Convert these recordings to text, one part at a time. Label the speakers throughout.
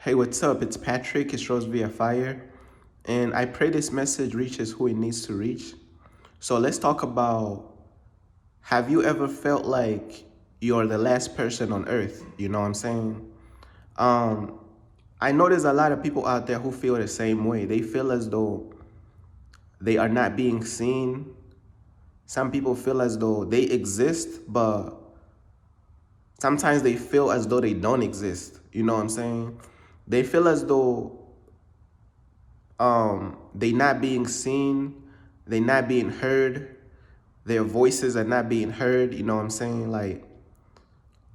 Speaker 1: Hey, what's up? It's Patrick. It's Rose via Fire. And I pray this message reaches who it needs to reach. So let's talk about, have you ever felt like you're the last person on earth? You know what I'm saying? Um, I know there's a lot of people out there who feel the same way. They feel as though they are not being seen. Some people feel as though they exist, but sometimes they feel as though they don't exist. You know what I'm saying? They feel as though they not being seen, they not being heard, their voices are not being heard. You know what I'm saying? Like,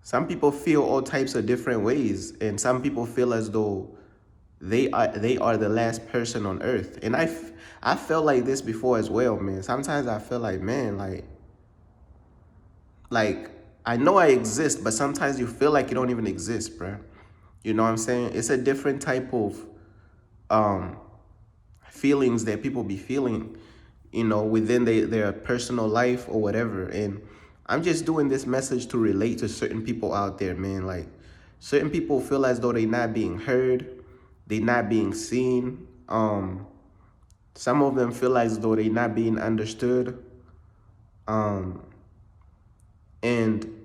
Speaker 1: some people feel all types of different ways, and some people feel as though they are the last person on earth. And I felt like this before as well, man. Sometimes I feel like, man, like I know I exist, but sometimes you feel like you don't even exist, bro. You know what I'm saying? It's a different type of um feelings that people be feeling, within their personal life or whatever. And I'm just doing this message to relate to certain people out there, man. Like, certain people feel as though they not being heard, they not being seen. Some of them feel as though they not being understood. Um, and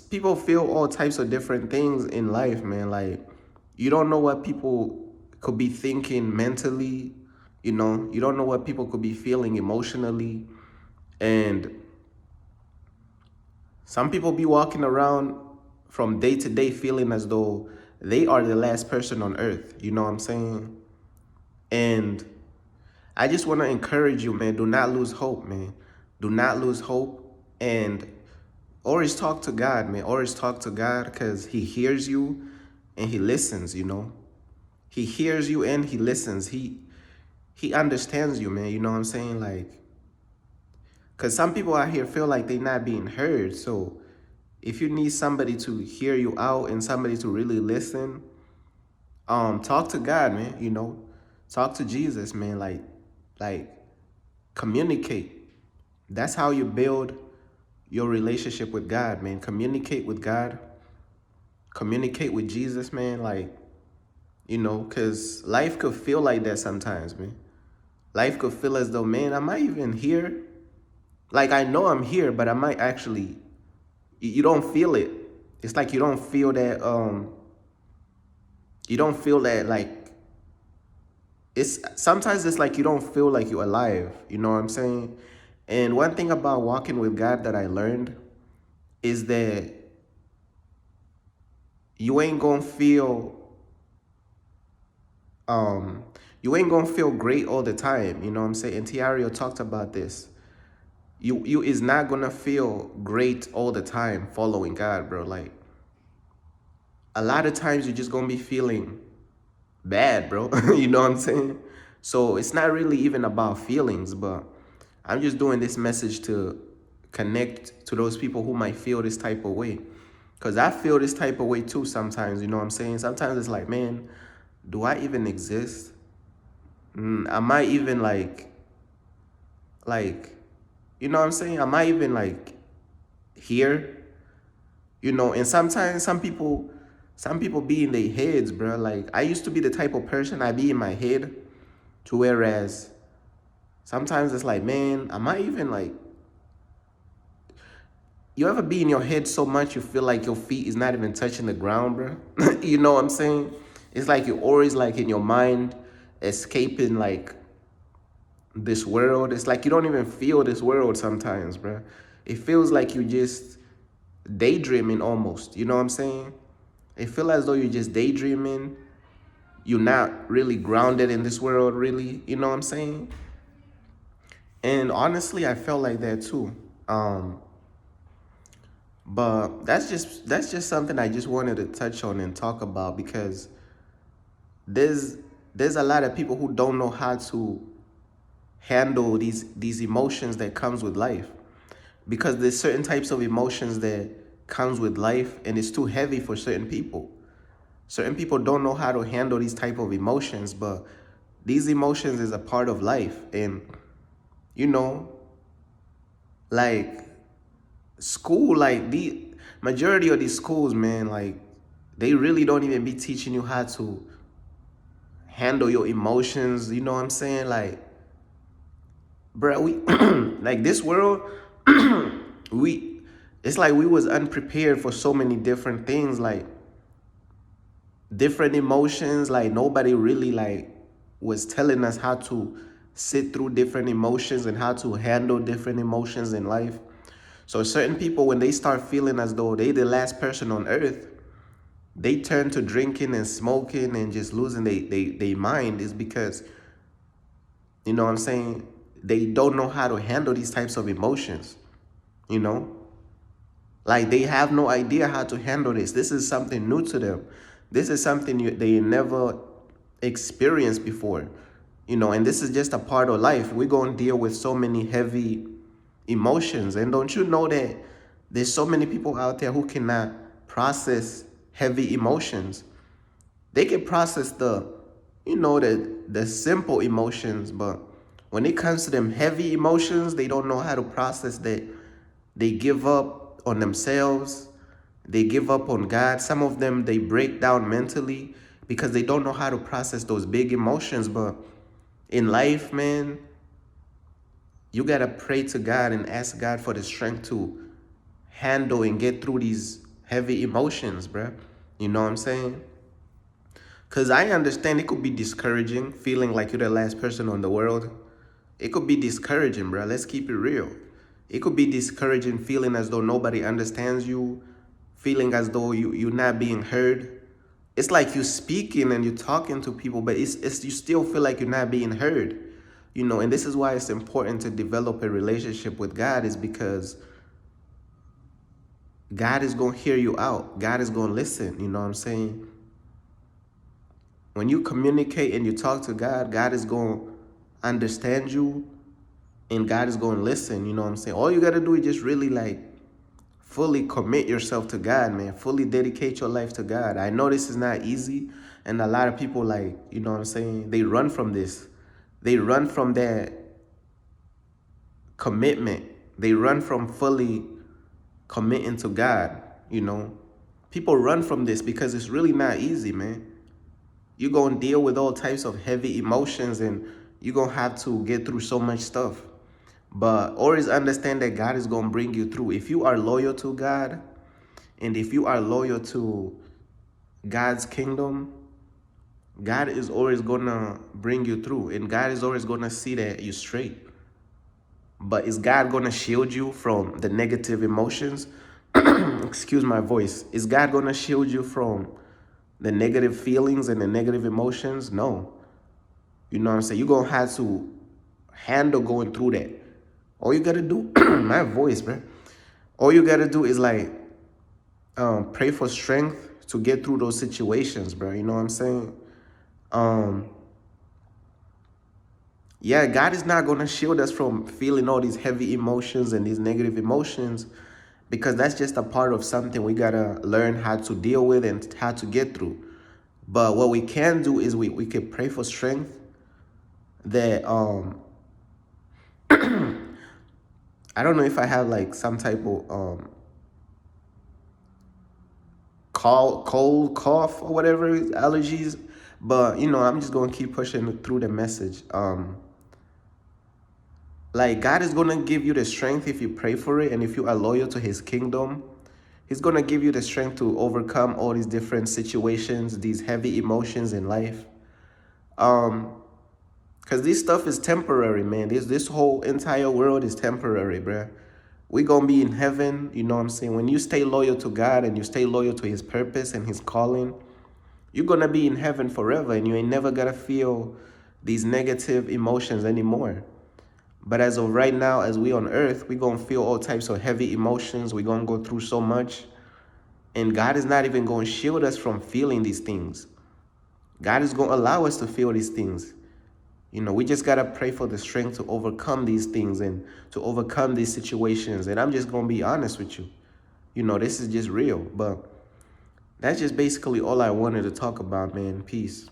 Speaker 1: people feel all types of different things in life, man. Like, you don't know what people could be thinking mentally. You don't know what people could be feeling emotionally. And some people be walking around from day to day feeling as though they are the last person on earth. You know what I'm saying? And I just want to encourage you, man. Do not lose hope, man. Do not lose hope. And always talk to God, man. Always talk to God, because He hears you and He listens. He hears you and He listens. He understands you, man. You know what I'm saying? Like, because some people out here feel like they're not being heard. So if you need somebody to hear you out and somebody to really listen, talk to God, man. Talk to Jesus, man. Like communicate. That's how you build your relationship with God, man. Communicate with God. Communicate with Jesus, man. Like, because life could feel like that sometimes, man. Life could feel as though, man, am I even here? Like, I know I'm here, but I might actually, you don't feel it. It's like you don't feel that, like, it's sometimes it's like you don't feel like you're alive. You know what I'm saying? And one thing about walking with God that I learned is that you ain't gonna feel um you ain't gonna feel great all the time. You know what I'm saying? And Tiario talked about this. You is not gonna feel great all the time following God, bro. Like, a lot of times you're just gonna be feeling bad, bro. You know what I'm saying? So it's not really even about feelings, but I'm just doing this message to connect to those people who might feel this type of way. Because I feel this type of way too sometimes, you know what I'm saying? Sometimes it's like, man, do I even exist? Am I even like, you know what I'm saying? Am I even like here? And sometimes some people be in their heads, bro. Like, I used to be the type of person I be in my head, to whereas sometimes it's like, man, am I even like, you ever be in your head so much you feel like your feet is not even touching the ground, bro? You know what I'm saying? It's like you're always like in your mind escaping like this world. It's like you don't even feel this world sometimes, bro. It feels like you just daydreaming almost. You know what I'm saying? It feels as though you're just daydreaming. You're not really grounded in this world, really. You know what I'm saying? And honestly, I felt like that too. Um, but that's just something I just wanted to touch on and talk about, because there's there's a lot of people who don't know how to handle these emotions that comes with life, because there's certain types of emotions that comes with life and it's too heavy for certain people. Certain people don't know how to handle these type of emotions, but these emotions is a part of life. And you know like, school, like the majority of these schools, man, like, They really don't even be teaching you how to handle your emotions. You know what I'm saying? Like, bro, we like this world, we it's like we was unprepared for so many different things, like different emotions. Like nobody really like was telling us how to sit through different emotions and how to handle different emotions in life. So certain people, when they start feeling as though they the last person on earth, they turn to drinking and smoking and just losing they mind, is because, you know what I'm saying, they don't know how to handle these types of emotions, you know? Like they have no idea how to handle this. This is something new to them. This is something they never experienced before, you know, and this is just a part of life. We're going to deal with so many heavy emotions. And don't you know that there's so many people out there who cannot process heavy emotions? They can process the simple emotions, but when it comes to them heavy emotions, they don't know how to process that. They give up on themselves. They give up on God. Some of them, they break down mentally because they don't know how to process those big emotions. But in life, man, you got to pray to God and ask God for the strength to handle and get through these heavy emotions, bruh. You know what I'm saying? Because I understand it could be discouraging, feeling like you're the last person on the world. It could be discouraging, bro. Let's keep it real. It could be discouraging, feeling as though nobody understands you, feeling as though you're not being heard. It's like you're speaking and you're talking to people, but it's you still feel like you're not being heard. You know, and this is why it's important to develop a relationship with God, is because God is going to hear you out. God is going to listen. You know what I'm saying? When you communicate and you talk to God, God is going to understand you and God is going to listen. You know what I'm saying? All you got to do is just really like fully commit yourself to God, man. Fully dedicate your life to God. I know this is not easy. And a lot of people, like, you know what I'm saying, they run from this. They run from that commitment. They run from fully committing to God, you know. People run from this because it's really not easy, man. You're going to deal with all types of heavy emotions and you're going to have to get through so much stuff. But always understand that God is going to bring you through. If you are loyal to God and if you are loyal to God's kingdom, God is always going to bring you through. And God is always going to see that you're straight. But is God going to shield you from the negative emotions? Excuse my voice. Is God going to shield you from the negative feelings and the negative emotions? No. You know what I'm saying? You're going to have to handle going through that. All you got to do, my voice, bro. All you got to do is like pray for strength to get through those situations, bro. You know what I'm saying? Yeah, God is not going to shield us from feeling all these heavy emotions and these negative emotions, because that's just a part of something we got to learn how to deal with and how to get through. But what we can do is we can pray for strength that I don't know if I have like some type of cold, cough, or whatever, allergies, but you know, I'm just gonna keep pushing through the message. Like God is gonna give you the strength if you pray for it, and if you are loyal to His kingdom, He's gonna give you the strength to overcome all these different situations, these heavy emotions in life. Because this stuff is temporary, man. This whole entire world is temporary, bruh. We gonna be in heaven, you know what I'm saying? When you stay loyal to God and you stay loyal to His purpose and His calling, you're gonna be in heaven forever, and you ain't never gotta feel these negative emotions anymore. But as of right now, as we on earth, we gonna feel all types of heavy emotions. We gonna go through so much. And God is not even gonna shield us from feeling these things. God is gonna allow us to feel these things. You know, we just got to pray for the strength to overcome these things and to overcome these situations. And I'm just going to be honest with you. You know, this is just real. But that's just basically all I wanted to talk about, man. Peace.